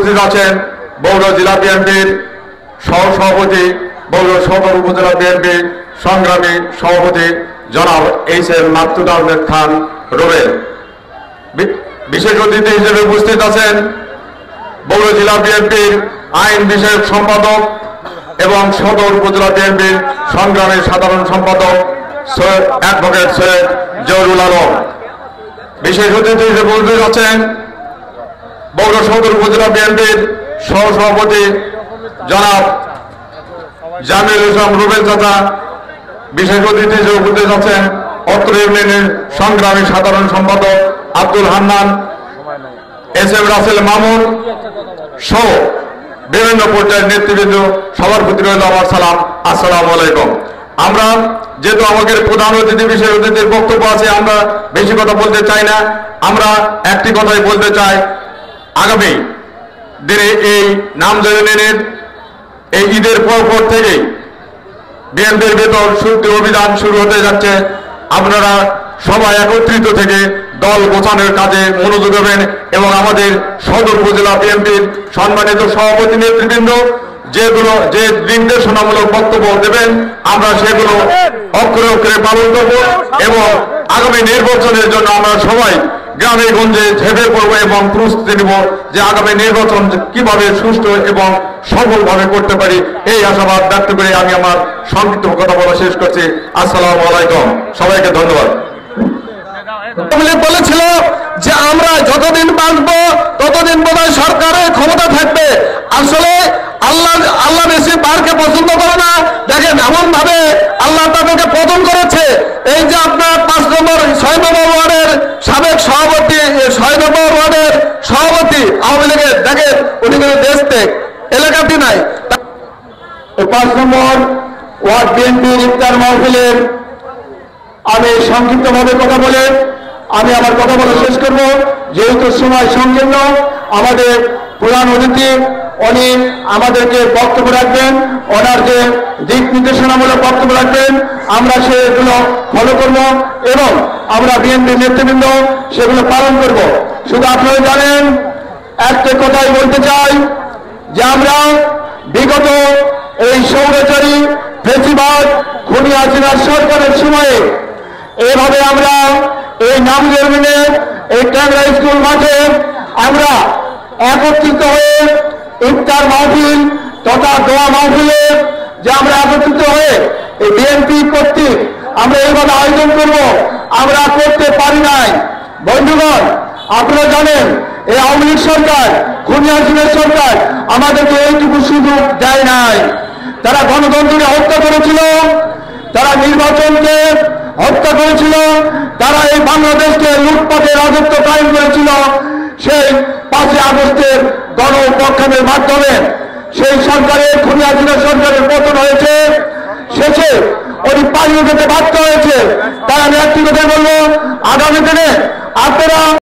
উপস্থিত আছেন বগুড়া জেলা বিএনপির সহসভাপতি, বগুড়া সদর উপজেলা বিএনপি সংগ্রামী সভাপতি জনাব এইচ.এম. মাকসুদ আহমেদ খান রুবেল। বিশেষ অতিথি হিসেবে উপস্থিত আছেন বগুড়া জেলা বিএনপির আইন বিষয়ক সম্পাদক এবং সদর উপজেলা বিএনপির সংগ্রামী সাধারণ সম্পাদক অ্যাডভোকেট সৈয়দ জহুরুল আলম। বিশেষ অতিথি হিসেবে উপস্থিত আছেন বগুড়া সদর উপজেলা বিএনপির সহসভাপতি জনাব জামিল ইসলাম রুবেল চাচা। বিশেষ অতিথি হিসেবে উপস্থিত আছেন অত্র ইউনিয়নের সংগ্রামী সাধারণ সম্পাদক আব্দুল হান্নান, এস.এম. রাসেল মামুন সহ বিভিন্ন পর্যায়ের নেতৃবৃন্দ। সবার প্রতি রইল আমার সালাম, আসসালামু আলাইকুম। আমরা যেহেতু আমাদের প্রধান অতিথি বিশেষ অতিথির বক্তব্য আছে, আমরা বেশি কথা বলতে চাই না। আমরা একটি কথাই বলতে চাই, আগামী দিনে এই নামজারিনের এই ঈদের পর থেকেই বিএনপির ভেতর শুদ্ধি অভিযান শুরু হতে যাচ্ছে। আপনারা সবাই একত্রিত থেকে দল গোছানোর কাজে মনোযোগ দেবেন এবং আমাদের সদর উপজেলা বিএনপির সম্মানিত সভাপতি নেতৃবৃন্দ যে নির্দেশনামূলক বক্তব্য দেবেন আমরা সেগুলো অক্ষরে অক্ষরে পালন করব এবং আগামী নির্বাচনের জন্য আমরা সবাই গ্রামে গঞ্জে ঝেঁপে পড়বো এবং প্রস্তুতি নেব যে আগামী নির্বাচন কিভাবে সুষ্ঠু এবং সফলভাবে করতে পারি। এই আশাবাদ ব্যক্ত করে আমি আমার সংক্ষিপ্ত কথা বলা শেষ করছি। আসসালামু আলাইকুম, সবাইকে ধন্যবাদ। বলেছিল যে আমরা যতদিন বাঁচবো ততদিন বোধহয় সরকারের ক্ষমতা থাকবে। আসলে আল্লাহ বেশি বারকে পছন্দ করে না। দেখেন এমন ভাবে আল্লাহ তাদেরকে পতন করেছে। এই যে আপনার 5 নম্বর 6 নম্বর ওয়ার্ডের সাবেক সভাপতি, 6 নম্বর ওয়ার্ডের সভাপতি আওয়ামী লীগের, দেখেন উনি কিন্তু দেশত্যাগ, এলাকাটি নাই। 5 নম্বর ওয়ার্ড বিএনপির ইফতার মাহফিলের আমি সংক্ষিপ্তভাবে কথা বলে আমি আমার কথা বলা শেষ করব, যেহেতু সময় সংকীর্ণ। আমাদের প্রধান অতিথি উনি আমাদেরকে বক্তব্য রাখবেন, ওনার যে দিক নির্দেশনামূলক বক্তব্য রাখবেন আমরা সেগুলো ফলো করব এবং আমরা বিএনপি নেতৃবৃন্দ সেগুলো পালন করব। শুধু আপনারা জানেন, একটা কথাই বলতে চাই যে আমরা বিগত এই স্বৈরাচারী ফ্যাসিবাদ খুনি হাসিনার সরকারের সময়ে এভাবে আমরা এই নামজরমিনে এই ট্যাংরা স্কুল মাঠে আমরা একত্রিত হয়ে ইফতার মাহফিল তথা দোয়া মাহফিলে যে আমরা একত্রিত হয়ে এই বিএনপি কর্তৃক আমরা এইভাবে আয়োজন করব আমরা করতে পারি নাই। বন্ধুগণ, আপনারা জানেন এই আওয়ামী লীগ সরকার, খুনি হাসিনার সরকার আমাদেরকে এইটুকু সুযোগ দেয় নাই। তারা গণতন্ত্রকে হত্যা করেছিল, তারা নির্বাচনকে হত্যা করেছিল, তারা এই বাংলাদেশকে লুটপাটের রাজত্ব কায়েম করেছিল। সেই 5 আগস্টের গণ অভ্যুত্থানের মাধ্যমে সেই সরকারের, খুনি হাসিনা সরকারের পতন হয়েছে। শেষে উনি পালিয়ে যেতে বাধ্য হয়েছে। তাই আমি একটি কথা বলবো, আগামী দিনে আপনারা